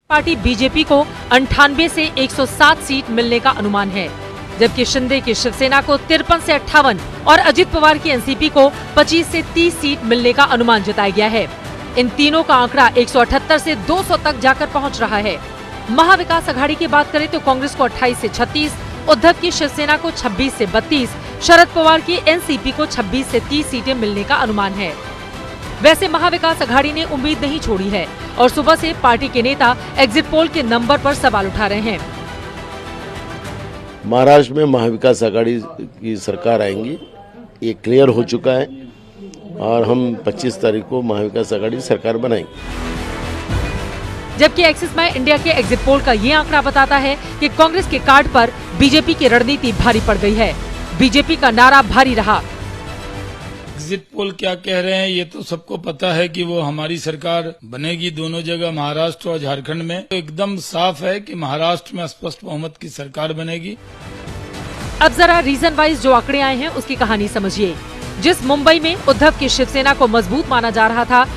Party BJP को 98 से 107 seat मिलने का अनुमान है, जबकि शिंदे की शिवसेना को 53 से 58 और अजित पवार की एनसीपी को 25 से 30 सीट मिलने का अनुमान जताया गया है। इन तीनों का आंकड़ा 178 से 200 तक जाकर पहुंच रहा है। महाविकास अघाड़ी की बात करें तो कांग्रेस को 28 से 36, उद्धव की शिवसेना को 26 से 32, शरद पवार की एनसीपी को 26 से 30 सीटें मिलने का अनुमान है। वैसे महाविकास अघाड़ी ने उम्मीद नहीं छोड़ी है और सुबह से पार्टी के नेता एग्जिट पोल के नंबर पर सवाल उठा रहे हैं। महाराष्ट्र में महाविकास अघाड़ी की सरकार आएंगी, ये क्लियर हो चुका है और हम 25 तारीख को महाविकास अघाड़ी सरकार बनाएंगे। जबकि एक्सिस माई इंडिया के एग्जिट पोल का ये आंकड़ा बताता है कि कांग्रेस के कार्ड पर बीजेपी की रणनीति भारी पड़ गई है। बीजेपी का नारा भारी रहा। एग्जिट पोल क्या कह रहे हैं ये तो सबको पता है कि वो हमारी सरकार बनेगी दोनों जगह, महाराष्ट्र और झारखंड में। तो एकदम साफ है कि महाराष्ट्र में स्पष्ट बहुमत की सरकार बनेगी। अब जरा रीजन वाइज जो आंकड़े आए हैं उसकी कहानी समझिए। जिस मुंबई में उद्धव की शिवसेना को मजबूत माना जा रहा था,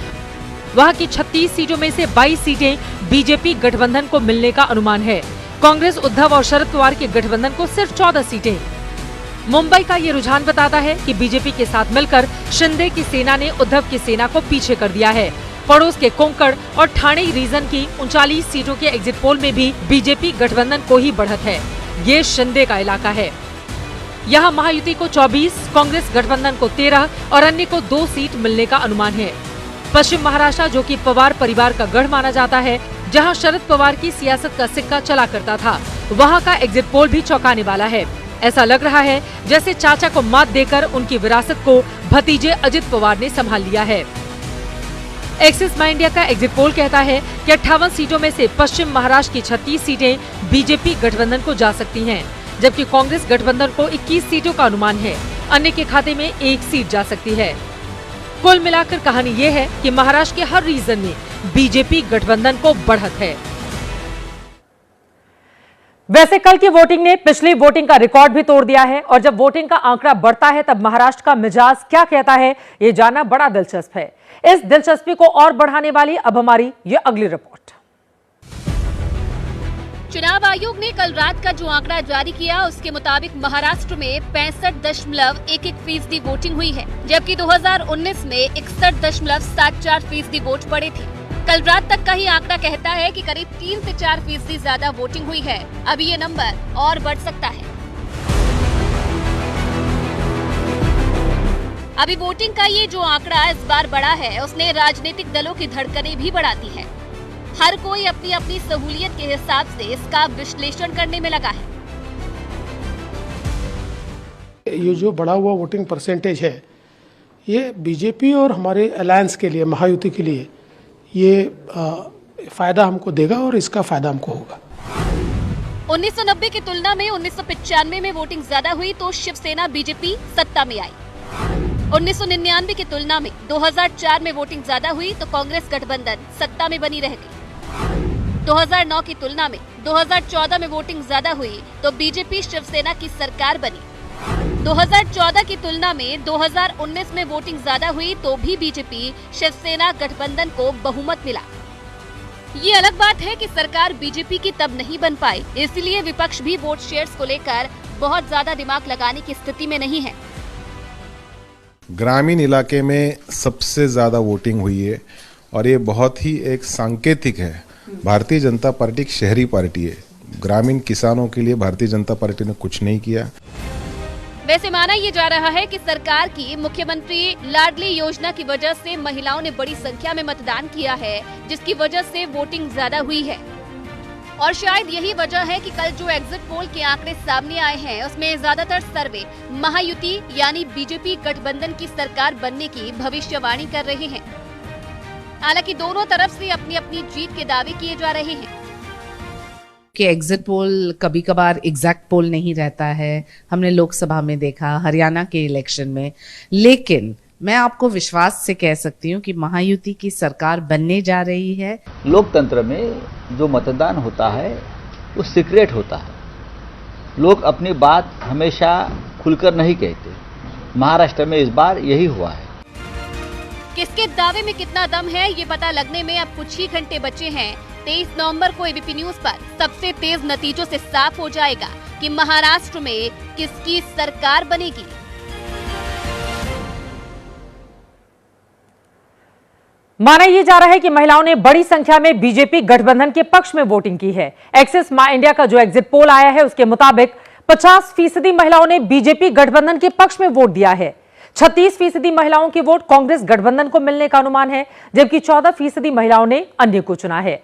वहां की 36 सीटों में से 22 सीटें बीजेपी गठबंधन को मिलने का अनुमान है। कांग्रेस, उद्धव और शरद पवार के गठबंधन को सिर्फ 14 सीटें। मुंबई का ये रुझान बताता है कि बीजेपी के साथ मिलकर शिंदे की सेना ने उद्धव की सेना को पीछे कर दिया है। पड़ोस के कोंकण और ठाणे रीजन की 39 सीटों के एग्जिट पोल में भी बीजेपी गठबंधन को ही बढ़त है। ये शिंदे का इलाका है। यहाँ महायुति को 24, कांग्रेस गठबंधन को 13 और अन्य को 2 सीट मिलने का अनुमान है। पश्चिम महाराष्ट्र, जो कि पवार परिवार का गढ़ माना जाता है, जहाँ शरद पवार की सियासत का सिक्का चला करता था, वहाँ का एग्जिट पोल भी चौंकाने वाला है। ऐसा लग रहा है जैसे चाचा को मात देकर उनकी विरासत को भतीजे अजित पवार ने संभाल लिया है। एक्सिस माई इंडिया का एग्जिट पोल कहता है कि 58 सीटों में से पश्चिम महाराष्ट्र की 36 सीटें बीजेपी गठबंधन को जा सकती हैं, जबकि कांग्रेस गठबंधन को 21 सीटों का अनुमान है। अन्य के खाते में 1 सीट जा सकती है। कुल मिलाकर कहानी ये है कि महाराष्ट्र के हर रीजन में बीजेपी गठबंधन को बढ़त है। वैसे कल की वोटिंग ने पिछली वोटिंग का रिकॉर्ड भी तोड़ दिया है और जब वोटिंग का आंकड़ा बढ़ता है तब महाराष्ट्र का मिजाज क्या कहता है, ये जानना बड़ा दिलचस्प है। इस दिलचस्पी को और बढ़ाने वाली अब हमारी ये अगली रिपोर्ट। चुनाव आयोग ने कल रात का जो आंकड़ा जारी किया उसके मुताबिक महाराष्ट्र में 65.11% वोटिंग हुई है, जबकि 2019 में 61.74% वोट पड़े थे। कल रात तक का ही आंकड़ा कहता है कि करीब 3 से 4% ज्यादा वोटिंग हुई है। अब ये नंबर और बढ़ सकता है। अभी वोटिंग का ये जो आंकड़ा इस बार बढ़ा है, उसने राजनीतिक दलों की धड़कनें भी बढ़ा दी है। हर कोई अपनी अपनी सहूलियत के हिसाब से इसका विश्लेषण करने में लगा है। ये जो बढ़ा हुआ वोटिंग परसेंटेज है, ये बीजेपी और हमारे अलायंस के लिए, महायुति के लिए ये फायदा हमको देगा और इसका फायदा हमको होगा। 1990 की तुलना में 1995 में वोटिंग ज्यादा हुई तो शिवसेना बीजेपी सत्ता में आई। 1999 की तुलना में 2004 में वोटिंग ज्यादा हुई तो कांग्रेस गठबंधन सत्ता में बनी रह गई। 2009 की तुलना में 2014 में वोटिंग ज्यादा हुई तो बीजेपी शिवसेना की सरकार बनी। 2014 की तुलना में 2019 में वोटिंग ज्यादा हुई तो भी बीजेपी शिवसेना गठबंधन को बहुमत मिला। ये अलग बात है कि सरकार बीजेपी की तब नहीं बन पाई, इसलिए विपक्ष भी वोट शेयर्स को लेकर बहुत ज्यादा दिमाग लगाने की स्थिति में नहीं है। ग्रामीण इलाके में सबसे ज्यादा वोटिंग हुई है और ये बहुत ही एक सांकेतिक है। भारतीय जनता पार्टी एक शहरी पार्टी है। ग्रामीण किसानों के लिए भारतीय जनता पार्टी ने कुछ नहीं किया। वैसे माना ये जा रहा है कि सरकार की मुख्यमंत्री लाडली योजना की वजह से महिलाओं ने बड़ी संख्या में मतदान किया है, जिसकी वजह से वोटिंग ज्यादा हुई है। और शायद यही वजह है कि कल जो एग्जिट पोल के आंकड़े सामने आए हैं उसमें ज्यादातर सर्वे महायुति यानी बीजेपी गठबंधन की सरकार बनने की भविष्यवाणी कर रहे हैं। हालांकि दोनों तरफ से अपनी अपनी जीत के दावे किए जा रहे हैं। कि एग्जिट पोल कभी कभार एग्जैक्ट पोल नहीं रहता है, हमने लोकसभा में देखा, हरियाणा के इलेक्शन में। लेकिन मैं आपको विश्वास से कह सकती हूँ कि महायुति की सरकार बनने जा रही है। लोकतंत्र में जो मतदान होता है वो सीक्रेट होता है। लोग अपनी बात हमेशा खुलकर नहीं कहते। महाराष्ट्र में इस बार यही हुआ है। किसके दावे में कितना दम है ये पता लगने में अब कुछ ही घंटे बचे हैं। 23 नवंबर को एबीपी न्यूज पर सबसे तेज नतीजों से साफ हो जाएगा कि महाराष्ट्र में किसकी सरकार बनेगी। माना यह जा रहा है कि महिलाओं ने बड़ी संख्या में बीजेपी गठबंधन के पक्ष में वोटिंग की है। एक्सिस माई इंडिया का जो एग्जिट पोल आया है उसके मुताबिक 50% महिलाओं ने बीजेपी गठबंधन के पक्ष में वोट दिया है। 36% महिलाओं के वोट कांग्रेस गठबंधन को मिलने का अनुमान है, जबकि 14% महिलाओं ने अन्य को चुना है।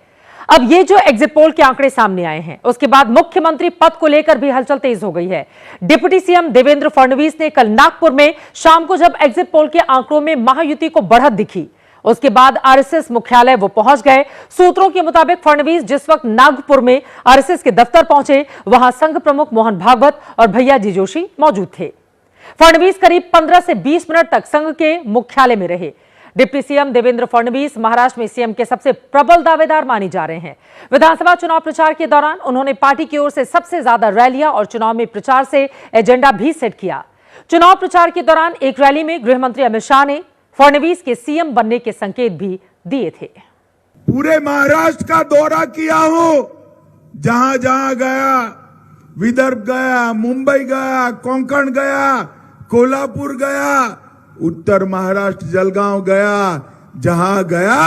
अब ये जो एग्जिट पोल के आंकड़े सामने आए हैं उसके बाद मुख्यमंत्री पद को लेकर भी हलचल तेज हो गई है। डिप्टी सीएम देवेंद्र फडणवीस ने कल नागपुर में शाम को जब एग्जिट पोल के आंकड़ों में महायुति को बढ़त दिखी, उसके बाद आरएसएस मुख्यालय वो पहुंच गए। सूत्रों के मुताबिक फडणवीस जिस वक्त नागपुर में आरएसएस के दफ्तर पहुंचे, वहां संघ प्रमुख मोहन भागवत और भैया जी जोशी मौजूद थे। फडणवीस करीब 15 से 20 मिनट तक संघ के मुख्यालय में रहे। डिप्टी सीएम देवेंद्र फडणवीस महाराष्ट्र में सीएम के सबसे प्रबल दावेदार माने जा रहे हैं। विधानसभा चुनाव प्रचार के दौरान उन्होंने पार्टी की ओर से सबसे ज्यादा रैलियां और चुनाव में प्रचार से एजेंडा भी सेट किया। चुनाव प्रचार के दौरान एक रैली में गृह मंत्री अमित शाह ने फडणवीस के सीएम बनने के संकेत भी दिए थे। पूरे महाराष्ट्र का दौरा किया हूं, जहां जहां गया, विदर्भ गया, मुंबई गया, कोंकण गया, कोल्हापुर गया, उत्तर महाराष्ट्र जलगांव गया, जहां गया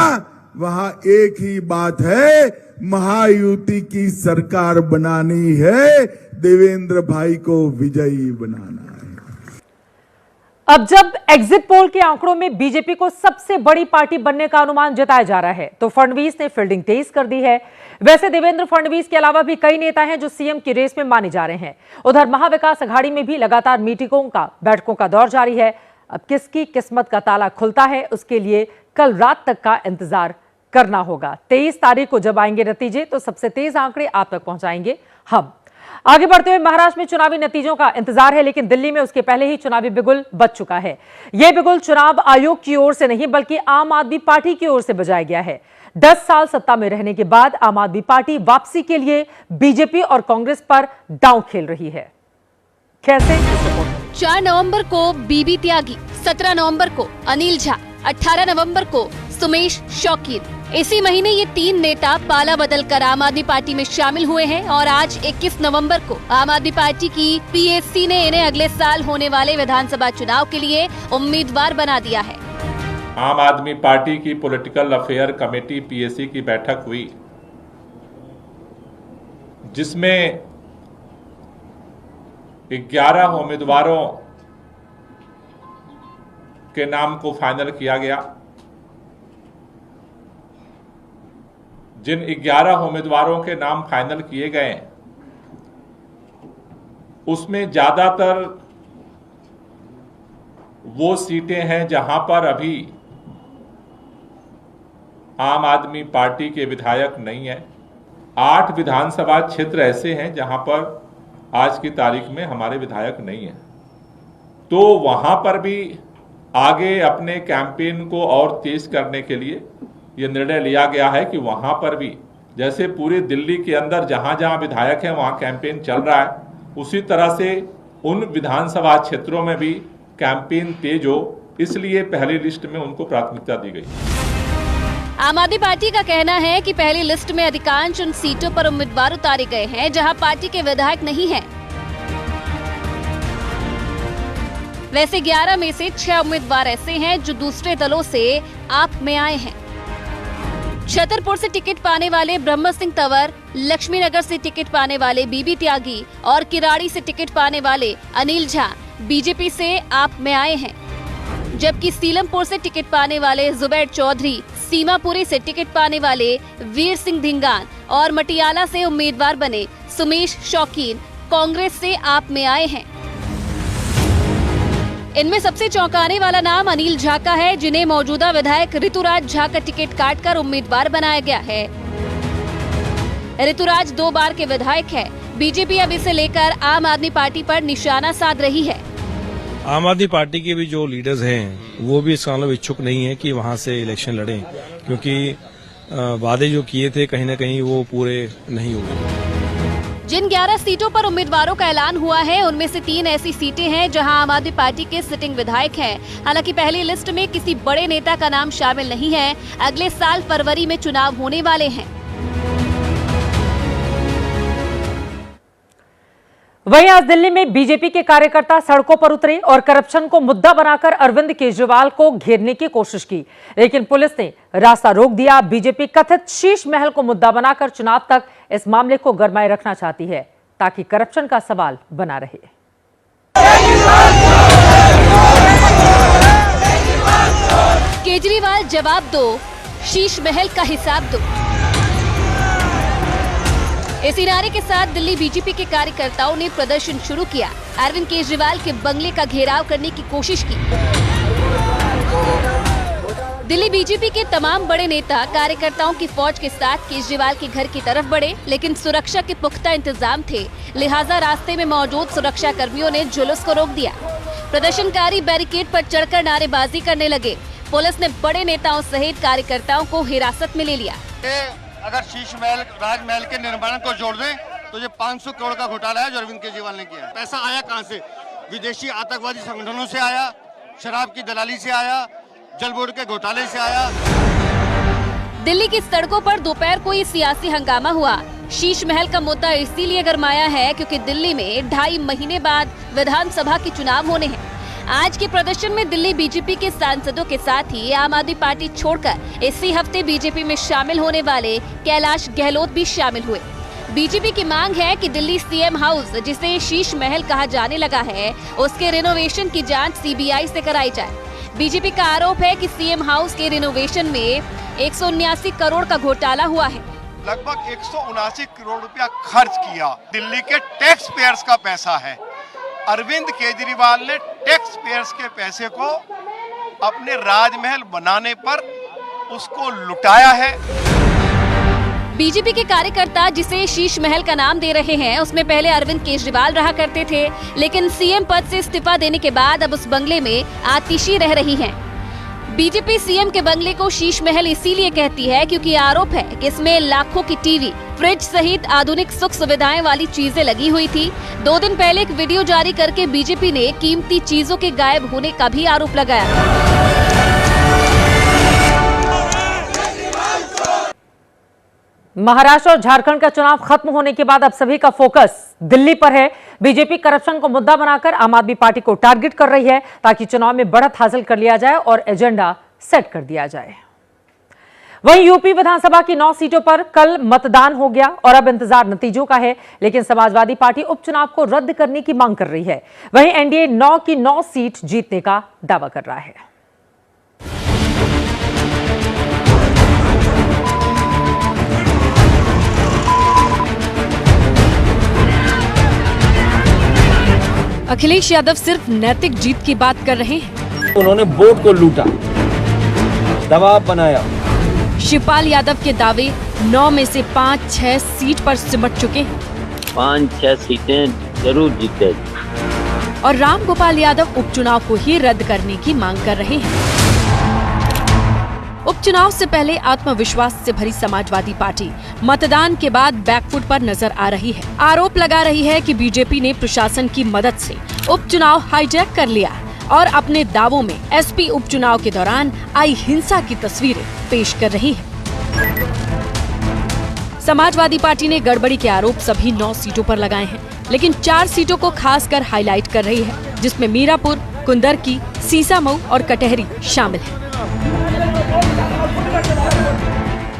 वहां एक ही बात है, महायुति की सरकार बनानी है, देवेंद्र भाई को विजयी बनाना है। अब जब एग्जिट पोल के आंकड़ों में बीजेपी को सबसे बड़ी पार्टी बनने का अनुमान जताया जा रहा है, तो फडणवीस ने फील्डिंग तेज कर दी है। वैसे देवेंद्र फडणवीस के अलावा भी कई नेता हैं जो सीएम की रेस में माने जा रहे हैं। उधर महाविकास अघाड़ी में भी लगातार बैठकों का दौर जारी है। अब किसकी किस्मत का ताला खुलता है, उसके लिए कल रात तक का इंतजार करना होगा। 23 तारीख को जब आएंगे नतीजे तो सबसे तेज आंकड़े आप तक पहुंचाएंगे हम। आगे बढ़ते हुए महाराष्ट्र में चुनावी नतीजों का इंतजार है, लेकिन दिल्ली में उसके पहले ही चुनावी बिगुल बज चुका है। यह बिगुल चुनाव आयोग की ओर से नहीं बल्कि आम आदमी पार्टी की ओर से बजाया गया है। 10 साल सत्ता में रहने के बाद आम आदमी पार्टी वापसी के लिए बीजेपी और कांग्रेस पर दांव खेल रही है। कैसे? 4 नवंबर को बीबी त्यागी, 17 नवंबर को अनिल झा, 18 नवंबर को सुमेश शौकीन। इसी महीने ये 3 नेता पाला बदलकर आम आदमी पार्टी में शामिल हुए हैं और आज 21 नवंबर को आम आदमी पार्टी की पीएससी ने इन्हें अगले साल होने वाले विधानसभा चुनाव के लिए उम्मीदवार बना दिया है। आम आदमी पार्टी की पॉलिटिकल अफेयर कमेटी पीएससी की बैठक हुई, जिसमें 11 उम्मीदवारों के नाम को फाइनल किया गया। जिन 11 उम्मीदवारों के नाम फाइनल किए गए उसमें ज्यादातर वो सीटें हैं जहां पर अभी आम आदमी पार्टी के विधायक नहीं है। 8 विधानसभा क्षेत्र ऐसे हैं जहां पर आज की तारीख में हमारे विधायक नहीं है, तो वहां पर भी आगे अपने कैंपेन को और तेज करने के लिए ये निर्णय लिया गया है कि वहां पर भी जैसे पूरे दिल्ली के अंदर जहां जहां विधायक हैं वहां कैंपेन चल रहा है, उसी तरह से उन विधानसभा क्षेत्रों में भी कैंपेन तेज हो, इसलिए पहली लिस्ट में उनको प्राथमिकता दी गई। आम आदमी पार्टी का कहना है कि पहली लिस्ट में अधिकांश उन सीटों पर उम्मीदवार उतारे गए हैं जहां पार्टी के विधायक नहीं हैं। वैसे 11 में से 6 उम्मीदवार ऐसे हैं जो दूसरे दलों से आप में आए हैं। छतरपुर से टिकट पाने वाले ब्रह्म सिंह तंवर, लक्ष्मीनगर से टिकट पाने वाले बीबी त्यागी और किराड़ी से टिकट पाने वाले अनिल झा बीजेपी से आप में आए हैं, जबकि सीलमपुर से टिकट पाने वाले जुबैर चौधरी, सीमापुरी से टिकट पाने वाले वीर सिंह धिंगान और मटियाला से उम्मीदवार बने सुमेश शौकीन कांग्रेस से आप में आए हैं। इनमें सबसे चौंकाने वाला नाम अनिल झा का है, जिन्हें मौजूदा विधायक ऋतुराज झा का टिकट काटकर उम्मीदवार बनाया गया है। ऋतुराज 2 बार के विधायक है। बीजेपी अब इसे लेकर आम आदमी पार्टी पर निशाना साध रही है। आम आदमी पार्टी के भी जो लीडर्स हैं वो भी इस मामले में इच्छुक नहीं है कि वहां से इलेक्शन लड़ें, क्योंकि वादे जो किए थे कहीं न कहीं वो पूरे नहीं हुए। जिन 11 सीटों पर उम्मीदवारों का ऐलान हुआ है उनमें से 3 ऐसी सीटें हैं जहां आम आदमी पार्टी के सिटिंग विधायक हैं। हालांकि पहली लिस्ट में किसी बड़े नेता का नाम शामिल नहीं है। अगले साल फरवरी में चुनाव होने वाले हैं। वहीं आज दिल्ली में बीजेपी के कार्यकर्ता सड़कों पर उतरे और करप्शन को मुद्दा बनाकर अरविंद केजरीवाल को घेरने की कोशिश की, लेकिन पुलिस ने रास्ता रोक दिया। बीजेपी कथित शीश महल को मुद्दा बनाकर चुनाव तक इस मामले को गरमाए रखना चाहती है ताकि करप्शन का सवाल बना रहे। केजरीवाल जवाब दो, शीश महल का हिसाब दो। इसी नारे के साथ दिल्ली बीजेपी के कार्यकर्ताओं ने प्रदर्शन शुरू किया। अरविंद केजरीवाल के बंगले का घेराव करने की कोशिश की। दिल्ली बीजेपी के तमाम बड़े नेता कार्यकर्ताओं की फौज के साथ केजरीवाल के घर की तरफ बढ़े, लेकिन सुरक्षा के पुख्ता इंतजाम थे, लिहाजा रास्ते में मौजूद सुरक्षा कर्मियों ने जुलूस को रोक दिया। प्रदर्शनकारी बैरिकेड पर चढ़कर नारेबाजी करने लगे। पुलिस ने बड़े नेताओं सहित कार्यकर्ताओं को हिरासत में ले लिया। अगर शीश महल राजमहल के निर्माण को जोड़ दें तो ये 500 करोड़ का घोटाला है जो अरविंद केजरीवाल ने किया। पैसा आया कहां से? विदेशी आतंकवादी संगठनों से आया, शराब की दलाली से आया, जल बोर्ड के घोटाले से आया। दिल्ली की सड़कों पर दोपहर को ये सियासी हंगामा हुआ। शीश महल का मुद्दा इसीलिए गरमाया है क्योंकि दिल्ली में 2.5 महीने बाद विधानसभा के चुनाव होने हैं। आज के प्रदर्शन में दिल्ली बीजेपी के सांसदों के साथ ही आम आदमी पार्टी छोड़कर इसी हफ्ते बीजेपी में शामिल होने वाले कैलाश गहलोत भी शामिल हुए। बीजेपी की मांग है कि दिल्ली सीएम हाउस, जिसे शीश महल कहा जाने लगा है, उसके रिनोवेशन की जांच सीबीआई से कराई जाए। बीजेपी का आरोप है कि सीएम हाउस के रिनोवेशन में 179 करोड़ का घोटाला हुआ है। लगभग 179 करोड़ रुपया खर्च किया। दिल्ली के टैक्स पेयर्स का पैसा है। अरविंद केजरीवाल ने टैक्स पेयर्स के पैसे को अपने राजमहल बनाने पर उसको लुटाया है। बीजेपी के कार्यकर्ता जिसे शीश महल का नाम दे रहे हैं, उसमें पहले अरविंद केजरीवाल रहा करते थे, लेकिन सीएम पद से इस्तीफा देने के बाद अब उस बंगले में आतिशी रह रही हैं। बीजेपी सीएम के बंगले को शीश महल इसीलिए कहती है क्योंकि आरोप है कि इसमें लाखों की टीवी, फ्रिज सहित आधुनिक सुख सुविधाएं वाली चीजें लगी हुई थी। 2 दिन पहले एक वीडियो जारी करके बीजेपी ने कीमती चीजों के गायब होने का भी आरोप लगाया। महाराष्ट्र और झारखंड का चुनाव खत्म होने के बाद अब सभी का फोकस दिल्ली पर है। बीजेपी करप्शन को मुद्दा बनाकर आम आदमी पार्टी को टारगेट कर रही है ताकि चुनाव में बढ़त हासिल कर लिया जाए और एजेंडा सेट कर दिया जाए। वहीं यूपी विधानसभा की 9 सीटों पर कल मतदान हो गया और अब इंतजार नतीजों का है, लेकिन समाजवादी पार्टी उपचुनाव को रद्द करने की मांग कर रही है। वहीं एनडीए 9 की 9 सीट जीतने का दावा कर रहा है। अखिलेश यादव सिर्फ नैतिक जीत की बात कर रहे हैं। उन्होंने वोट को लूटा, दबाव बनाया। शिवपाल यादव के दावे 9 में से 5-6 सीट पर सिमट चुके हैं। 5-6 सीटें जरूर जीते। और राम गोपाल यादव उपचुनाव को ही रद्द करने की मांग कर रहे हैं। उपचुनाव से पहले आत्मविश्वास से भरी समाजवादी पार्टी मतदान के बाद बैकफुट पर नजर आ रही है। आरोप लगा रही है कि बीजेपी ने प्रशासन की मदद से उपचुनाव हाईजैक कर लिया और अपने दावों में एसपी उपचुनाव के दौरान आई हिंसा की तस्वीरें पेश कर रही है। समाजवादी पार्टी ने गड़बड़ी के आरोप सभी 9 सीटों पर लगाए हैं, लेकिन 4 सीटों को खासकर हाईलाइट कर रही है, जिसमें मीरापुर, कुंदरकी, सीसामऊ और कटहरी शामिल है।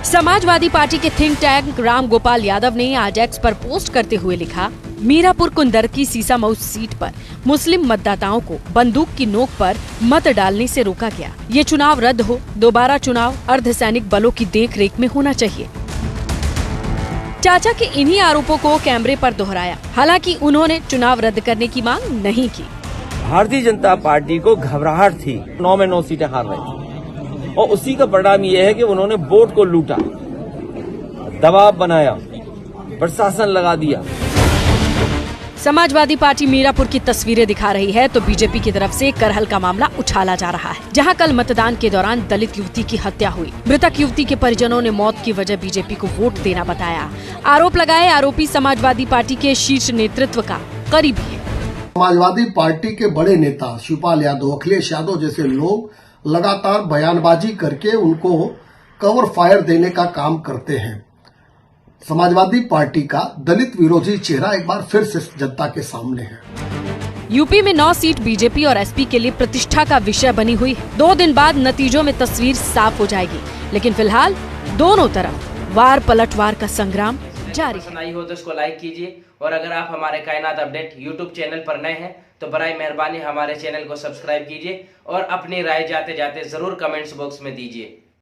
समाजवादी पार्टी के थिंक टैंक राम गोपाल यादव ने आज एक्स पर पोस्ट करते हुए लिखा, मीरापुर कुंदरकी सीसामऊ सीट पर मुस्लिम मतदाताओं को बंदूक की नोक पर मत डालने से रोका गया। ये चुनाव रद्द हो, दोबारा चुनाव अर्धसैनिक बलों की देखरेख में होना चाहिए। चाचा के इन्हीं आरोपों को कैमरे पर दोहराया। हालांकि उन्होंने चुनाव रद्द करने की मांग नहीं की। भारतीय जनता पार्टी को घबराहट थी, 9 में 9 सीटें हार रही थी और उसी का परिणाम ये है कि उन्होंने वोट को लूटा, दबाव बनाया, प्रशासन लगा दिया। समाजवादी पार्टी मीरापुर की तस्वीरें दिखा रही है तो बीजेपी की तरफ से करहल का मामला उछाला जा रहा है, जहां कल मतदान के दौरान दलित युवती की हत्या हुई। मृतक युवती के परिजनों ने मौत की वजह बीजेपी को वोट देना बताया। आरोप लगाए आरोपी समाजवादी पार्टी के शीर्ष नेतृत्व का करीबी है। समाजवादी पार्टी के बड़े नेता शिवपाल यादव, अखिलेश यादव जैसे लोग लगातार बयानबाजी करके उनको कवर फायर देने का काम करते हैं। समाजवादी पार्टी का दलित विरोधी चेहरा एक बार फिर से जनता के सामने है। यूपी में 9 सीट बीजेपी और एसपी के लिए प्रतिष्ठा का विषय बनी हुई है। 2 दिन बाद नतीजों में तस्वीर साफ हो जाएगी, लेकिन फिलहाल दोनों तरफ वार पलटवार का संग्राम जारी है। आई हो तो इसको लाइक कीजिए और अगर आप हमारे कायनात अपडेट यूट्यूब चैनल पर नए हैं तो बराए मेहरबानी हमारे चैनल को सब्सक्राइब कीजिए और अपनी राय जाते जाते जरूर कमेंट्स बॉक्स में दीजिए।